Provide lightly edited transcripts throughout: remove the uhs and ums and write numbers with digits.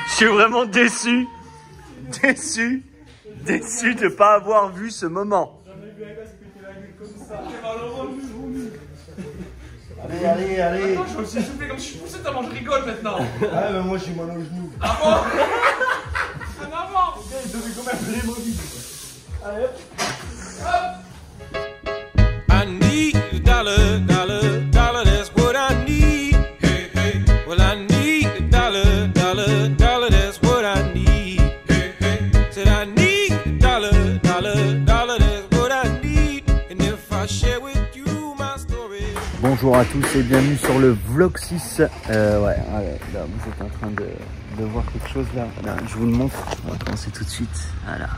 Je suis vraiment déçu. Déçu de pas avoir vu ce moment. Allez. Attends, je me suis soufflé comme je suis poussé tellement je rigole maintenant. Ah, mais moi j'ai mal au genou. Ah bon? En avant. Il devait quand même les mobiles. Allez hop. I need a dollar, that's what I need. Hey, hey. Well, I need a dollar, that's what I need. Hey, hey. Said I need a dollar, that's what I need. And if I share with you my story. Bonjour à tous et bienvenue sur le vlog 6. Là, vous êtes en train de voir quelque chose là. Je vous le montre. On va commencer tout de suite. Voilà.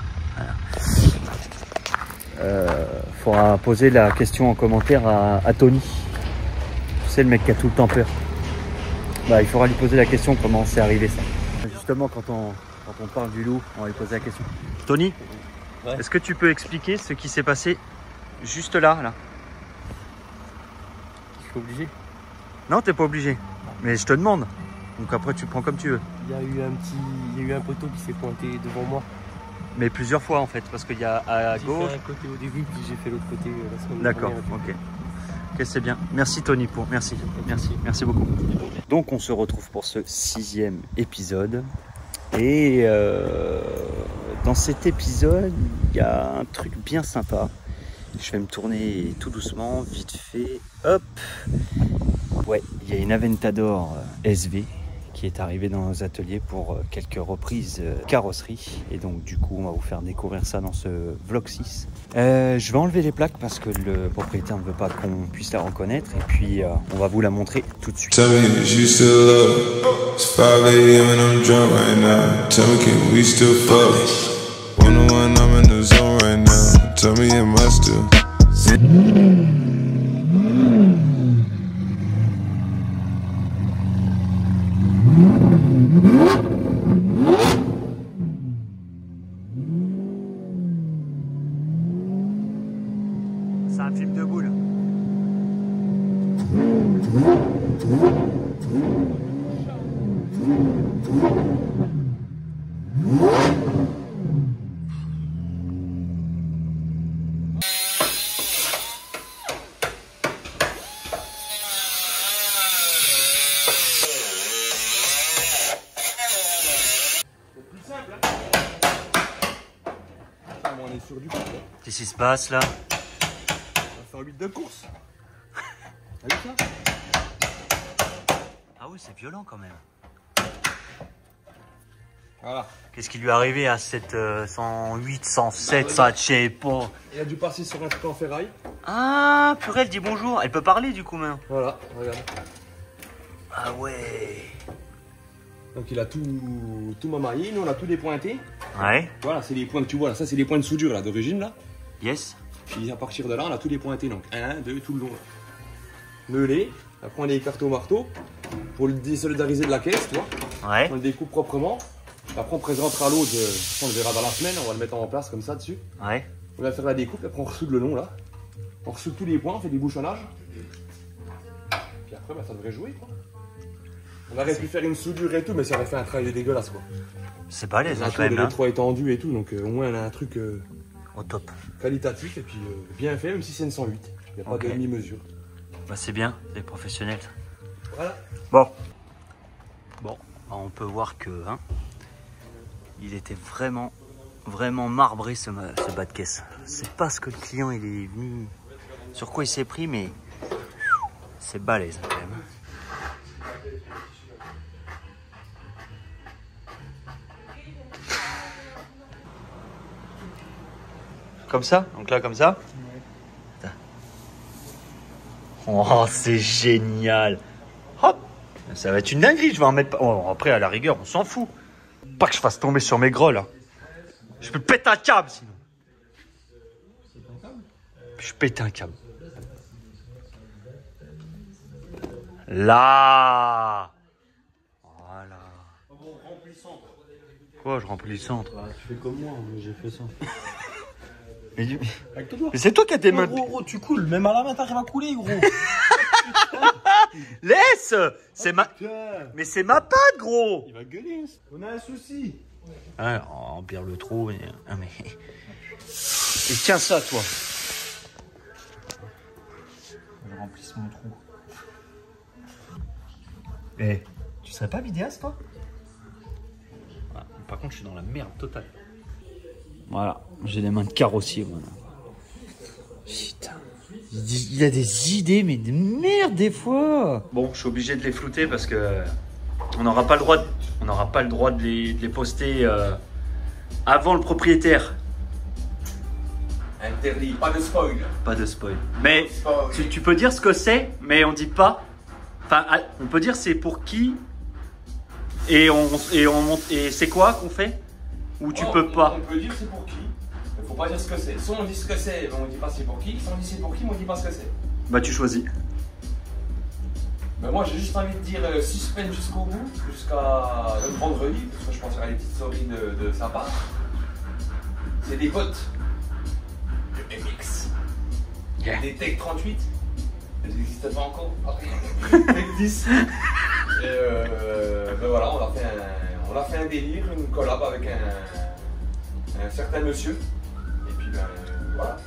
Faudra poser la question en commentaire à Tony. Tu sais, le mec qui a tout le temps peur. Bah, il faudra lui poser la question comment c'est arrivé ça. Justement, quand on parle du loup, on va lui poser la question. Tony, ouais. Est-ce que tu peux expliquer ce qui s'est passé juste là? Je suis obligé? Non, t'es pas obligé. Mais je te demande. Donc après, tu prends comme tu veux. Il y a eu un poteau qui s'est pointé devant moi. Mais plusieurs fois en fait, parce qu'il y a à gauche. J'ai fait un côté au début, puis j'ai fait l'autre côté la semaine dernière. D'accord, ok. Ok, c'est bien. Merci Tony pour. Merci beaucoup. Donc on se retrouve pour ce 6e épisode. Et dans cet épisode, il y a un truc bien sympa. Je vais me tourner tout doucement, vite fait. Hop. Ouais, il y a une Aventador SV qui est arrivée dans nos ateliers pour quelques reprises carrosserie. Et donc du coup, on va vous faire découvrir ça dans ce vlog 6. Je vais enlever les plaques parce que le propriétaire ne veut pas qu'on puisse la reconnaître. Et puis, on va vous la montrer tout de suite. C'est un film de boule. On est sur du coup. Qu'est-ce qui se passe là? On va faire 8 de course. T'as vu ça? Ah oui, c'est violent quand même. Voilà. Qu'est-ce qui lui est arrivé à cette 108, 107, ça je sais pas. Il a dû passer sur un truc en ferraille. Ah, purée, elle dit bonjour. Elle peut parler du coup même. Voilà, regarde. Ah ouais. Donc il a tout mamaillé, nous on a tout dépointé. Ouais. Voilà, c'est les points que tu vois là, ça c'est les points de soudure là d'origine là. Yes. Puis à partir de là, on a tout dépointé, donc 1, 2, tout le long. Meulé, après on les écarte au marteau pour le désolidariser de la caisse, tu vois. Ouais. On le découpe proprement. Après on présentera l'autre, on le verra dans la semaine, on va le mettre en place comme ça dessus. Ouais. On va faire la découpe, après on ressoude le long là. On ressoude tous les points, on fait des bouchonnages. Puis après, bah, ça devrait jouer quoi. On aurait pu faire une soudure et tout, mais ça aurait fait un travail dégueulasse quoi. C'est pas les On a quand même. les trois étendus et tout, donc au moins on a un truc Au top. qualitatif et puis bien fait, même si c'est une 108. Il n'y a pas de demi-mesure. Bah c'est bien, les professionnels. Voilà. Bon, bah, on peut voir que il était vraiment marbré ce bas de caisse. C'est pas ce que le client il est venu, sur quoi il s'est pris, mais c'est balèze quand même. Comme ça, donc là comme ça. Ouais. Oh, c'est génial. Hop, ça va être une dinguerie, je vais en mettre. Oh, après à la rigueur, on s'en fout. Pas que je fasse tomber sur mes grolles. Hein. Je peux péter un câble sinon. Je pète un câble. Là. Voilà. Quoi, je remplis le centre? Tu fais comme moi, j'ai fait ça. Mais c'est toi qui as tes mains. Gros, tu coules. Même à la main, t'arrives à couler, gros. Laisse. C'est ma... Mais c'est ma patte, gros. Il va gueuler. On a un souci. Ah, on remplir le trou. Mais... Ah, mais... Et tiens ça, toi. Je remplisse mon trou. Eh, tu serais pas vidéaste, toi? Voilà. Par contre, je suis dans la merde totale. Voilà, j'ai les mains de carrossier, voilà. Putain. Il a des idées, mais de merde des fois. Bon, je suis obligé de les flouter parce que on n'aura pas le droit de les poster avant le propriétaire. Interdit, pas de spoil. Pas de spoil. Mais tu peux dire ce que c'est, mais on dit pas. Enfin, on peut dire c'est pour qui et c'est quoi qu'on fait ou tu peux pas. On peut dire c'est pour qui. Il faut pas dire ce que c'est. Soit on dit ce que c'est, mais on dit pas c'est pour qui. Soit on dit c'est pour qui, mais on dit pas ce que c'est. Bah tu choisis. Ben moi j'ai juste envie de dire suspense jusqu'au bout, jusqu'à le vendredi, parce que je pense qu'il y aura des petites stories de sa part. C'est des potes de MX. Yeah. Des Tech 38. Elles n'existent pas encore. Tech 10. Et ben voilà, on a fait un délire, une collab avec un certain monsieur. Et puis ben voilà.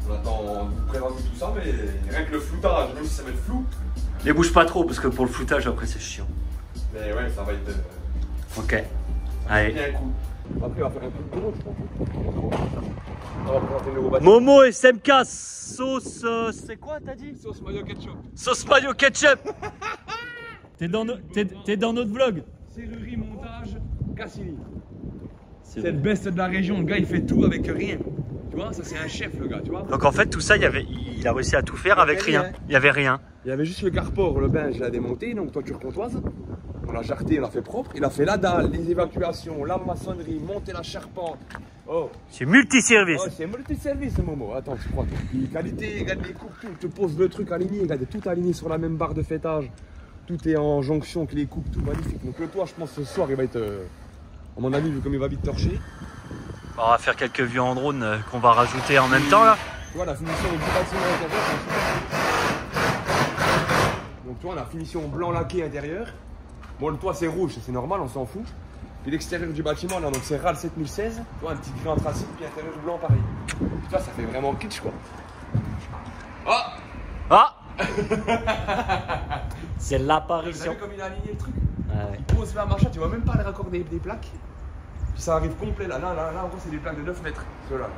On attend de vous présenter tout ça, mais rien que le floutage, même si ça va être flou. Les bouge pas trop parce que pour le floutage après c'est chiant. Mais ouais, ça va être. Ok. Allez. Bien cool. Après, on va faire un peu de gros, je pense. On va présenter le nouveau bâtiment. Momo SMK sauce. C'est quoi t'as dit? Sauce mayo ketchup. Sauce mayo ketchup. T'es dans notre vlog. Serrurerie, montage, Cassini. C'est le best de la région. Le gars, il fait tout avec rien. Tu vois, ça c'est un chef, le gars, tu vois. Donc en fait tout ça il a réussi à tout faire avec rien. Il y avait rien. Il y avait juste le carport, le bain, je l'ai démonté, donc toiture comtoise. On l'a jarté, on l'a fait propre. Il a fait la dalle, les évacuations, la maçonnerie, monter la charpente. Oh, C'est multiservice. c'est multiservice ce Momo. Attends, tu crois. Qualité, regarde les coupes, tout. Tu poses le truc aligné, regarde, tout aligné sur la même barre de fêtage. Tout est en jonction avec les coupes, tout magnifique. Donc le toit, je pense ce soir, il va être, à mon avis, vu comme il va vite torcher. On va faire quelques vues en drone qu'on va rajouter en même temps là. Tu vois la finition du bâtiment intérieur. Donc tu vois la finition blanc laqué intérieur. Bon le toit c'est rouge, c'est normal, on s'en fout. Puis l'extérieur du bâtiment là, donc c'est RAL 7016. Tu vois un petit gris anthracite, puis intérieur blanc pareil. Tu vois ça fait vraiment kitsch quoi. Ah Ah. C'est T'as l'apparition. vu comme il a aligné le truc? Ouais. Il pose là machin, tu vois même pas les raccords des plaques. Puis ça arrive complet là, en gros c'est des plaques de 9 mètres. Ceux-là.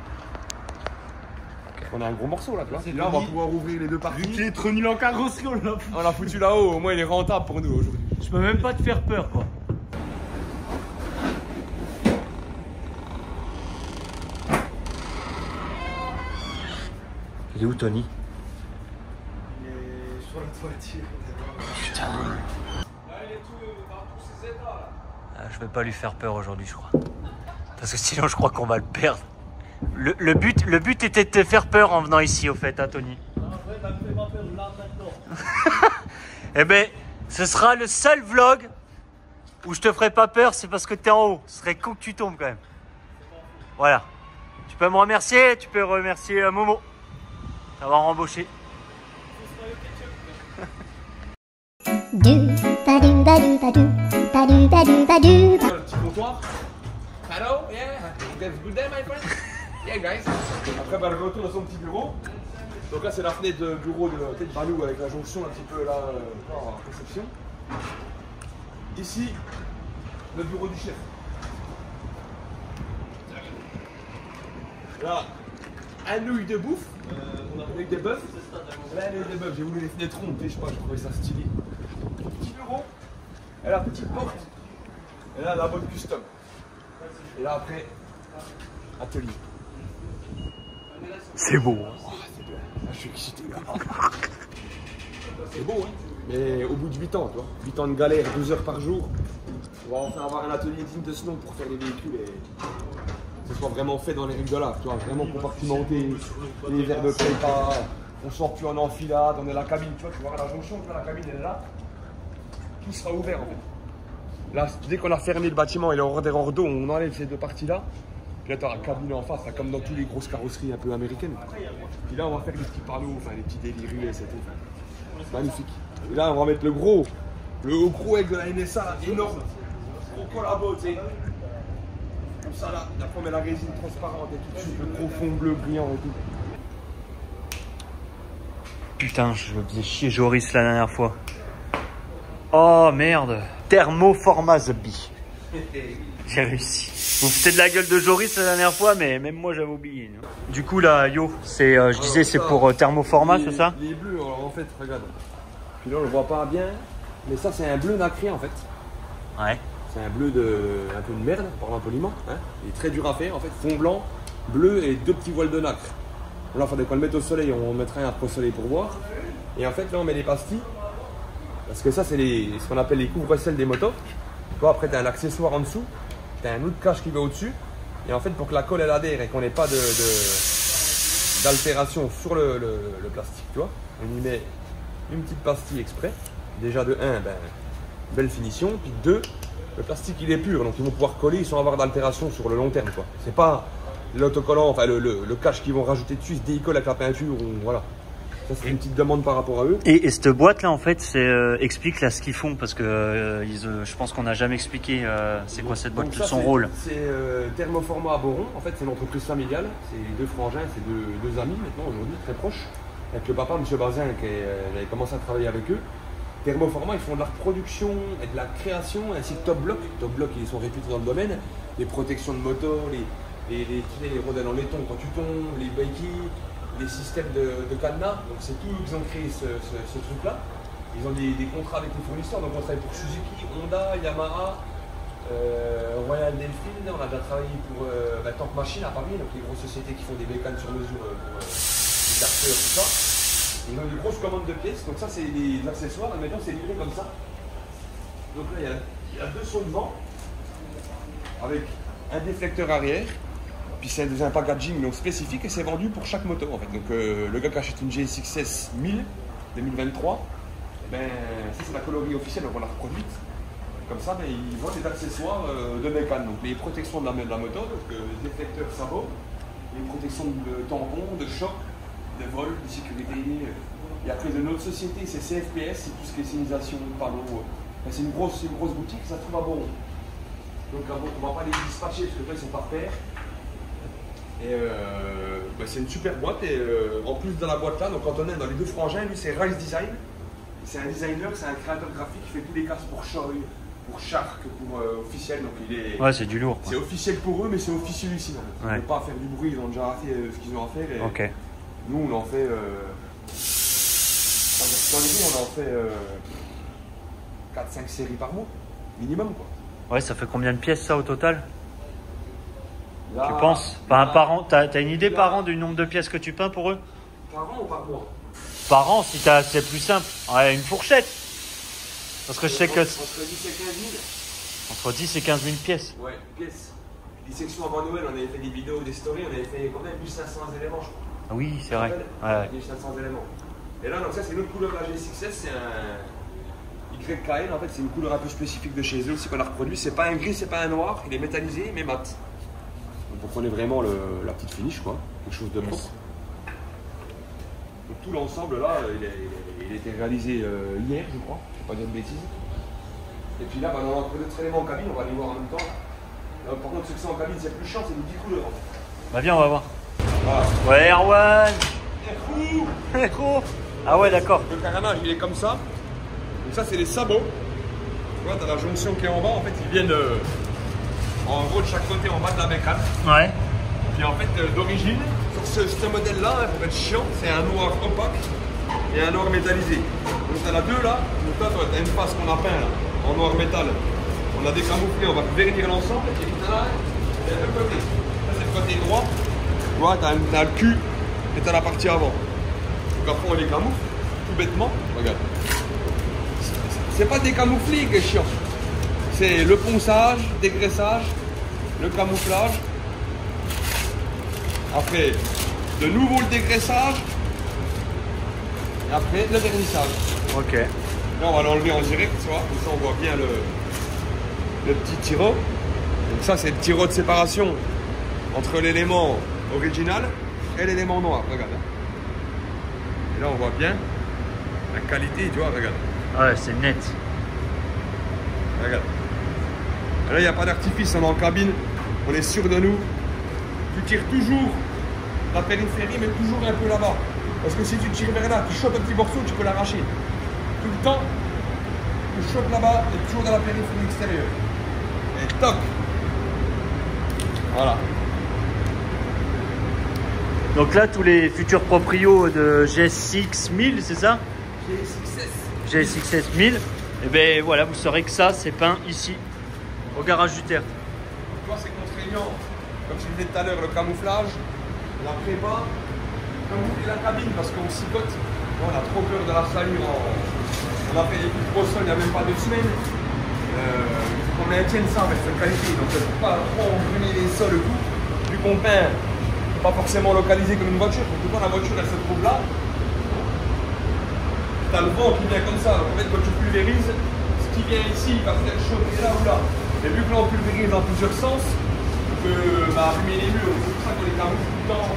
On a un gros morceau là, tu vois. Là on va pouvoir ouvrir les deux parties. Vu qu'il est trop nul en carrosserie, On l'a foutu là-haut, au moins il est rentable pour nous aujourd'hui. je peux même pas te faire peur quoi. Il est où Tony? Il est sur la toiture. Putain. Là, il est tout dans tous ses états, là. Ah, je vais pas lui faire peur aujourd'hui je crois. Parce que sinon je crois qu'on va le perdre. Le but était de te faire peur en venant ici au fait, hein Tony. Non, en vrai, t'as fait pas peur là maintenant. Eh ben, ce sera le seul vlog où je te ferai pas peur, c'est parce que t'es en haut. Ce serait con que tu tombes quand même. Voilà. Tu peux me remercier, tu peux remercier Momo d'avoir embauché. Do ba do ba do ba do ba do ba do ba do. Le petit comptoir. Hello, yeah, that's good day my friend. Yeah guys. Après bah, le retour dans son petit bureau. Donc là c'est la fenêtre de bureau de tête Balou avec la jonction un petit peu là en réception. Ici, le bureau du chef. Là, un nouille de bouffe, avec des bœufs. Là, un nouille de bœuf, j'ai voulu les fenêtres rondes, je sais pas, je trouvais ça stylé. Petit bureau, et la petite porte, et là la boîte custom. Et là après, atelier. C'est beau. Oh, c'est bien. Là, je suis excité là. C'est beau, hein. Mais au bout de 8 ans, tu vois. 8 ans de galère, 12 heures par jour. On va enfin avoir un atelier digne de ce nom pour faire des véhicules et que ce soit vraiment fait dans les règles de l'art, tu vois. Vraiment compartimenté, les verres de prépa, on sort plus en enfilade, on est la cabine, tu vois la jonction, tu vois, la cabine elle est là. Tout sera ouvert en fait. Là, dès qu'on a fermé le bâtiment et le hors d'eau, on enlève ces deux parties-là. Puis là, tu as la cabine en face, là, comme dans toutes les grosses carrosseries un peu américaines. Puis là, on va faire des petits panneaux, enfin des petits délires US et tout. C'est magnifique. Et là, on va mettre le gros aigle de la NSA, là, énorme. Gros collabo, tu sais. Comme ça, là. Après, on met la résine transparente et tout de suite, le gros fond bleu brillant et tout. Putain, je le faisais chier Joris la dernière fois. Oh merde. Thermoformat The Bee. J'ai réussi. Vous foutez de la gueule de Joris la dernière fois, mais même moi j'avais oublié. Du coup là, Yo, c'est, je disais, c'est pour thermoformat, c'est ça? Il est bleu, alors en fait, regarde. Puis là, on le voit pas bien, mais ça, c'est un bleu nacré en fait. Ouais. C'est un bleu un peu de merde, parlant poliment. Hein. Il est très dur à faire en fait. Fond blanc, bleu et 2 petits voiles de nacre. Là, il faudrait qu'on le mette au soleil, on mettrait un peu au soleil pour voir. Et en fait, là, on met les pastilles. Parce que ça, c'est ce qu'on appelle les couvre-sels des motos. Toi, après, tu as un accessoire en dessous. Tu as un autre cache qui va au-dessus. Et en fait, pour que la colle elle adhère et qu'on n'ait pas d'altération sur le plastique, tu vois, on y met une petite pastille exprès. Déjà de 1, ben, belle finition. Puis 2, le plastique il est pur. Donc ils vont pouvoir coller sans avoir d'altération sur le long terme. C'est pas l'autocollant, enfin le cache qu'ils vont rajouter dessus, se décolle avec la peinture. Ou, voilà. Ça, c'est une petite demande par rapport à eux. Et cette boîte là en fait, explique là ce qu'ils font parce que je pense qu'on n'a jamais expliqué c'est quoi cette boîte, son rôle. C'est Thermoformat à Boron, en fait c'est une entreprise familiale, c'est 2 frangins, c'est deux amis maintenant aujourd'hui, très proches. Avec le papa, M. Bazin, qui avait commencé à travailler avec eux. Thermoformat, ils font de la reproduction et de la création, ainsi que Top Block. Top Block, ils sont réputés dans le domaine. Les protections de moto, les rondelles en laiton quand tu tombes, les bakey, les systèmes de cadenas. Donc c'est tout, ils ont créé ce truc-là. Ils ont des contrats avec les fournisseurs, donc on travaille pour Suzuki, Honda, Yamaha, Royal Delphine. On a déjà travaillé pour Tank Machine à Paris, donc les grosses sociétés qui font des bécanes sur mesure pour les carteurs, tout ça. Ils ont des grosses commandes de pièces, donc ça c'est des accessoires, et maintenant c'est livré comme ça. Donc là il y a 2 sauts de vent avec un déflecteur arrière, puis c'est un packaging donc spécifique et c'est vendu pour chaque moto en fait. Donc le gars qui achète une GSX-S 1000 2023, ben, ça c'est la colorie officielle, donc on l'a reproduite. Comme ça, ben, ils vendent des accessoires de mécane, donc les protections de la moto, donc les déflecteurs sabots, les protections de tampons, de choc, de vol, de sécurité. Et après de notre société, c'est CFPS, c'est tout ce qui est signalisation, panneaux. Ben, c'est une grosse boutique, ça se trouve à Boron. Donc on ne va pas les dispatcher parce que là ils sont par paire. Et ben, c'est une super boîte. Et en plus de la boîte là, donc quand on est dans les 2 frangins, lui c'est Rise Design. C'est un designer, c'est un créateur graphique qui fait tous les casques pour Choi, pour Shark, pour officiel. Donc il est. Ouais, c'est du lourd. C'est officiel pour eux, mais c'est officiel ici. Ils ne veulent pas faire du bruit, ils ont déjà fait ce qu'ils ont à faire. Et ok. Nous on en fait. On en fait 4-5 séries par mois, minimum quoi. Ouais, ça fait combien de pièces ça au total? Là, tu penses par an, t'as une idée par an du nombre de pièces que tu peins pour eux? Par an ou par mois? Par an, si c'est plus simple. Ouais, une fourchette. Parce que je sais que. Entre 10 et 15 000. Entre 10 et 15 000 pièces. Ouais, pièces. Dissection avant Noël, on avait fait des vidéos, des stories, on avait fait combien? 1500 éléments, je crois. Ah oui, c'est vrai. Ouais. 1500 éléments. Et là, donc ça, c'est une autre couleur de la G6S, c'est un YKL, en fait, c'est une couleur un peu spécifique de chez eux aussi qu'on a reproduit. C'est pas un gris, c'est pas un noir, il est métallisé, mais mat. Donc vous prenez vraiment la petite finish, quoi. Quelque chose de propre. Donc tout l'ensemble, là, il a été réalisé hier, je crois. Je ne vais pas dire de bêtises. Et puis là, on a encore d'autres éléments en cabine, on va les voir en même temps. Là, par contre, ce que c'est en cabine, c'est plus chiant, c'est des petites couleurs. En fait. Bah viens, on va voir. Voilà. Ouais, Erwan. Héros. Ah ouais, d'accord. Le carénage, il est comme ça. Donc ça, c'est les sabots. Tu vois, t'as la jonction qui est en bas. En fait, ils viennent en gros de chaque côté en bas de la bécane. Ouais. Puis en fait, d'origine, sur ce modèle-là, pour être chiant, c'est un noir opaque et un noir métallisé. Donc t'en as 2 là. Donc là, t'as une face qu'on a peint là, en noir métal. On a décamouflé, on va vernir l'ensemble. Et puis là, c'est le côté. Ça, c'est le côté droit. Tu vois, t'as le cul et t'as la partie avant. Donc après, on les camoufle, tout bêtement. Regarde. C'est pas des camouflés qui est chiant. C'est le ponçage, dégraissage, le camouflage. Après, de nouveau le dégraissage. Et après, le vernissage. Ok. Là, on va l'enlever en direct, tu vois. Comme ça, on voit bien le petit tiro. Donc ça, c'est le tiro de séparation entre l'élément original et l'élément noir. Regarde. Et là, on voit bien la qualité, tu vois, regarde. Ouais, c'est net. Regarde. Là, il n'y a pas d'artifice, on est en cabine, on est sûr de nous. Tu tires toujours la périphérie, mais toujours un peu là-bas. Parce que si tu tires vers là, tu chopes un petit morceau, tu peux l'arracher. Tout le temps, tu chopes là-bas et toujours dans la périphérie extérieure. Et toc. Voilà. Donc là, tous les futurs proprios de GSX 1000, c'est ça? GSX 1000. Et bien voilà, vous saurez que ça, c'est peint ici, au garage du Tertre. Toi, c'est contraignant, comme je disais tout à l'heure, le camouflage, la prépa, camoufler la cabine parce qu'on cicote. On a trop peur de la salure. On a fait des coups de brosson il n'y a même pas 2 semaines. Il faut qu'on maintienne ça avec cette qualité. Donc, il ne faut pas trop brûler les sols et tout. Vu qu'on peint, pas forcément localisé comme une voiture. Donc, quand la voiture elle se trouve là, tu as le vent qui vient comme ça. Donc, en fait, quand tu pulvérises, ce qui vient ici va faire chauffer là ou là. Et vu que là on pulvérise dans plusieurs sens, on peut allumer les murs. C'est pour ça qu'on les camoufle tout le temps.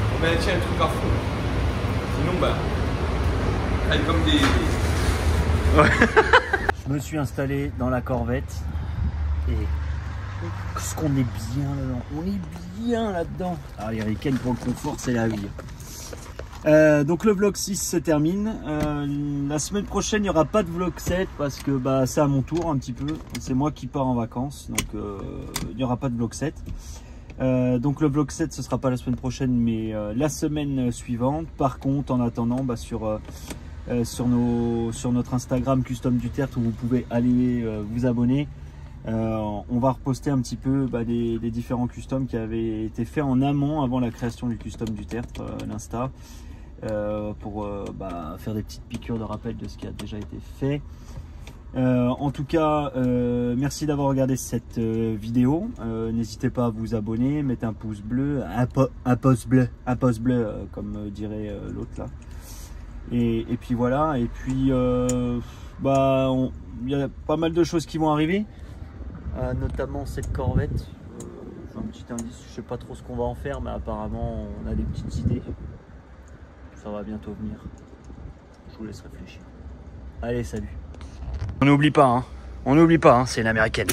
On maintient le truc à fond. Sinon, elle est comme des. Ouais. Je me suis installé dans la Corvette et qu'est-ce qu'on est bien là-dedans. On est bien là-dedans. Alors les Riken pour le confort, c'est la vie. Donc le vlog 6 se termine. La semaine prochaine, il n'y aura pas de vlog 7 parce que c'est à mon tour un petit peu. C'est moi qui pars en vacances, donc il n'y aura pas de vlog 7. Donc le vlog 7, ce sera pas la semaine prochaine, mais la semaine suivante. Par contre, en attendant, sur notre Instagram Custom du Tertre, où vous pouvez aller vous abonner. On va reposter un petit peu des différents customs qui avaient été faits en amont avant la création du Custom du Tertre, l'Insta, pour faire des petites piqûres de rappel de ce qui a déjà été fait. En tout cas, merci d'avoir regardé cette vidéo. N'hésitez pas à vous abonner, mettre un pouce bleu, un pouce bleu, comme dirait l'autre là. Et puis voilà, et puis il y a pas mal de choses qui vont arriver, notamment cette Corvette. J'ai un petit indice, je sais pas trop ce qu'on va en faire, mais apparemment on a des petites idées. Ça va bientôt venir. Je vous laisse réfléchir. Allez, salut. On n'oublie pas, c'est une américaine.